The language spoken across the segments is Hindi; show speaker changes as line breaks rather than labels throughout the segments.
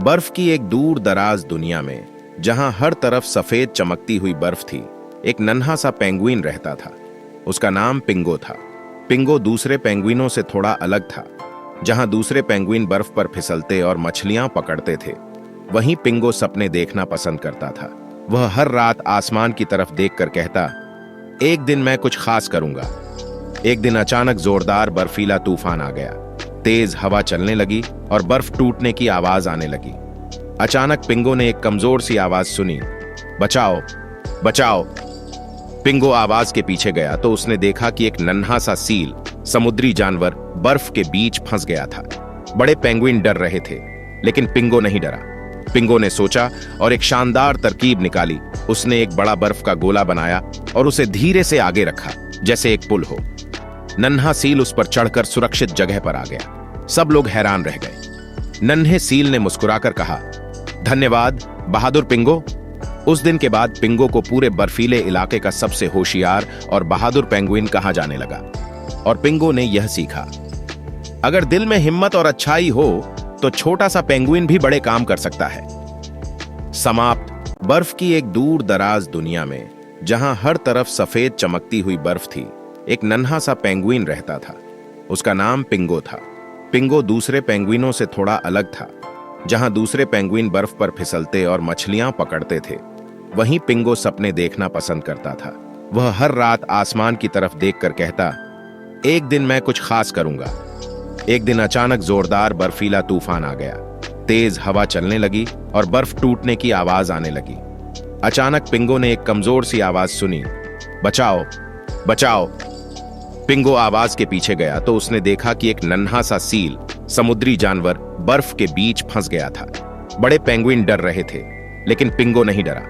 बर्फ की एक दूर दराज दुनिया में, जहां हर तरफ सफेद चमकती हुई बर्फ थी, एक नन्हा सा पेंगुइन रहता था। उसका नाम पिंगो था। पिंगो दूसरे पेंगुइनों से थोड़ा अलग था। जहां दूसरे पेंगुइन बर्फ पर फिसलते और मछलियां पकड़ते थे, वहीं पिंगो सपने देखना पसंद करता था। वह हर रात आसमान की तरफ देखकर कहता, एक दिन मैं कुछ खास करूंगा। एक दिन अचानक जोरदार बर्फीला तूफान आ गया। तेज हवा चलने लगी और बर्फ टूटने की आवाज आने लगी। अचानक पिंगो ने एक कमजोर सी आवाज सुनी, बचाओ बचाओ। पिंगो आवाज के पीछे गया तो उसने देखा कि एक नन्हा सा सील, समुद्री जानवर, बर्फ के बीच फंस गया था। बड़े पेंगुइन डर रहे थे, लेकिन पिंगो नहीं डरा। पिंगो ने सोचा और एक शानदार तरकीब निकाली। उसने एक बड़ा बर्फ का गोला बनाया और उसे धीरे से आगे रखा, जैसे एक पुल हो। नन्हा सील उस पर चढ़कर सुरक्षित जगह पर आ गया। सब लोग हैरान रह गए। नन्हे सील ने मुस्कुराकर कहा, धन्यवाद बहादुर पिंगो। उस दिन के बाद पिंगो को पूरे बर्फीले इलाके का सबसे होशियार और बहादुर पेंगुइन कहा जाने लगा। और पिंगो ने यह सीखा, अगर दिल में हिम्मत और अच्छाई हो तो छोटा सा पेंगुइन भी बड़े काम कर सकता है। समाप्त। बर्फ की एक दूर दराज दुनिया में, जहां हर तरफ सफेद चमकती हुई बर्फ थी, एक नन्हा सा पेंगुइन रहता था। उसका नाम पिंगो था। पिंगो दूसरे पेंगुइनों से थोड़ा अलग था। जहां दूसरे पेंगुइन बर्फ पर फिसलते और मछलियां पकड़ते थे, वहीं पिंगो सपने देखना पसंद करता था। वह हर रात आसमान की तरफ देखकर कहता, एक दिन मैं कुछ खास करूंगा। एक दिन अचानक जोरदार बर्फीला तूफान आ गया। तेज हवा चलने लगी और बर्फ टूटने की आवाज आने लगी। अचानक पिंगो ने एक कमजोर सी आवाज सुनी, बचाओ बचाओ। पिंगो आवाज के पीछे गया तो उसने देखा कि एक नन्हा सा सील, समुद्री जानवर, बर्फ के बीच फंस गया था। बड़े पेंगुइन डर रहे थे, लेकिन पिंगो नहीं डरा।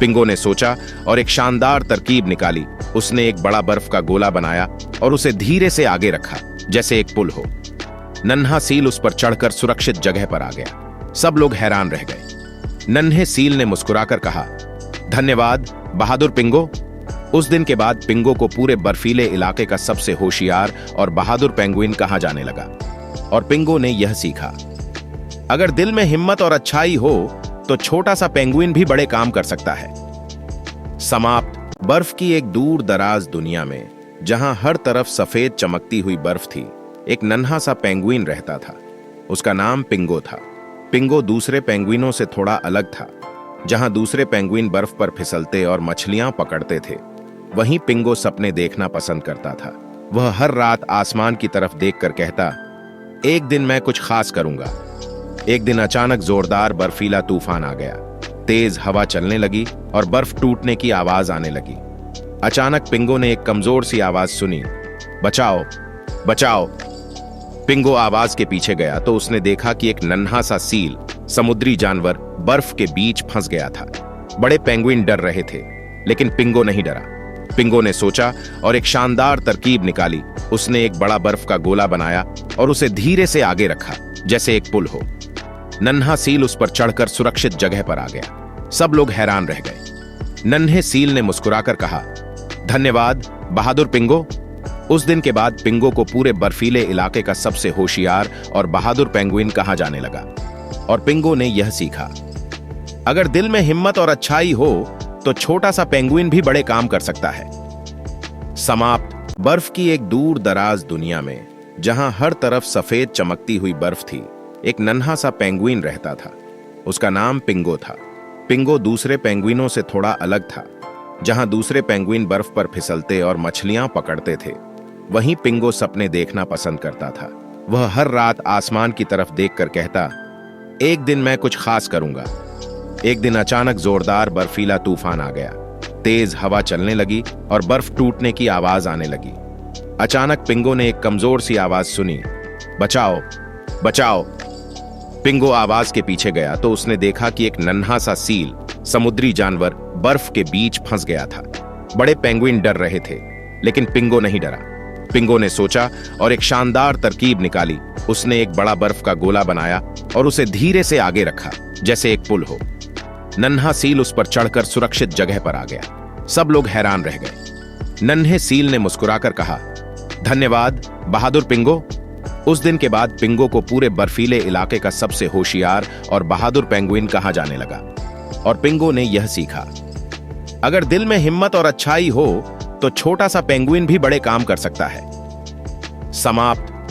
पिंगो ने सोचा और एक शानदार तरकीब निकाली। उसने एक बड़ा बर्फ का गोला बनाया और उसे धीरे से आगे रखा, जैसे एक पुल हो। नन्हा सील उस पर चढ़कर सुरक्षित जगह पर आ गया। सब लोग हैरान रह गए। नन्हे सील ने मुस्कुराकर कहा, धन्यवाद बहादुर पिंगो। उस दिन के बाद पिंगो को पूरे बर्फीले इलाके का सबसे होशियार और बहादुर पेंगुइन कहा जाने लगा। और पिंगो ने यह सीखा, अगर दिल में हिम्मत और अच्छाई हो तो छोटा सा पेंगुइन भी बड़े काम कर सकता है। समाप्त। बर्फ की एक दूर दराज दुनिया में, जहां हर तरफ सफेद चमकती हुई बर्फ थी, एक नन्हा सा पेंगुइन रहता था। उसका नाम पिंगो था। पिंगो दूसरे पेंगुइनों से थोड़ा अलग था। जहां दूसरे पेंगुइन बर्फ पर फिसलते और मछलियां पकड़ते थे, वहीं पिंगो सपने देखना पसंद करता था। वह हर रात आसमान की तरफ देखकर कहता, एक दिन मैं कुछ खास करूंगा। एक दिन अचानक जोरदार बर्फीला तूफान आ गया। तेज हवा चलने लगी और बर्फ टूटने की आवाज आने लगी। अचानक पिंगो ने एक कमजोर सी आवाज सुनी, बचाओ बचाओ। पिंगो आवाज के पीछे गया तो उसने देखा कि एक नन्हा सा सील, समुद्री जानवर, बर्फ के बीच फंस गया था। बड़े पेंगुइन डर रहे थे, लेकिन पिंगो नहीं डरा। पिंगो ने सोचा और एक शानदार तरकीब निकाली। उसने एक बड़ा बर्फ का गोला बनाया और उसे धीरे से आगे रखा, जैसे एक पुल हो। नन्हा सील उस पर चढ़कर सुरक्षित जगह पर आ गया। सब लोग हैरान रह गए। नन्हे सील ने मुस्कुराकर कहा, धन्यवाद बहादुर पिंगो। उस दिन के बाद पिंगो को पूरे बर्फीले इलाके का सबसे होशियार और बहादुर पेंगुइन कहा जाने लगा। और पिंगो ने यह सीखा, अगर दिल में हिम्मत और अच्छाई हो तो छोटा सा पेंगुइन भी बड़े काम कर सकता है। समाप्त। बर्फ की एक दूर दराज दुनिया में, जहां हर तरफ सफेद चमकती हुई बर्फ थी, एक नन्हा सा पेंगुइन रहता था। उसका नाम पिंगो था। पिंगो दूसरे पेंगुइनों से थोड़ा अलग था। जहां दूसरे पेंगुइन बर्फ पर फिसलते और मछलियां पकड़ते थे, वहीं पिंगो सपने देखना पसंद करता था। वह हर रात आसमान की तरफ देखकर कहता, एक दिन मैं कुछ खास करूंगा। एक दिन अचानक जोरदार बर्फीला तूफान आ गया। तेज हवा चलने लगी और बर्फ टूटने की आवाज आने लगी। अचानक पिंगो ने एक कमजोर सी आवाज सुनी, बचाओ बचाओ। पिंगो आवाज के पीछे गया तो उसने देखा कि एक नन्हा सा सील, समुद्री जानवर, बर्फ के बीच फंस गया था। बड़े पेंगुइन डर रहे थे, लेकिन पिंगो नहीं डरा। पिंगो ने सोचा और एक शानदार तरकीब निकाली। उसने एक बड़ा बर्फ का गोला बनाया और उसे धीरे से आगे रखा, जैसे एक पुल हो। नन्हा सील उस पर चढ़कर सुरक्षित जगह पर आ गया। सब लोग हैरान रह गए। नन्हे सील ने मुस्कुराकर कहा, धन्यवाद बहादुर पिंगो। उस दिन के बाद पिंगो को पूरे बर्फीले इलाके का सबसे होशियार और बहादुर पेंगुइन कहा जाने लगा। और पिंगो ने यह सीखा, अगर दिल में हिम्मत और अच्छाई हो तो छोटा सा पेंगुइन भी बड़े काम कर सकता है। समाप्त।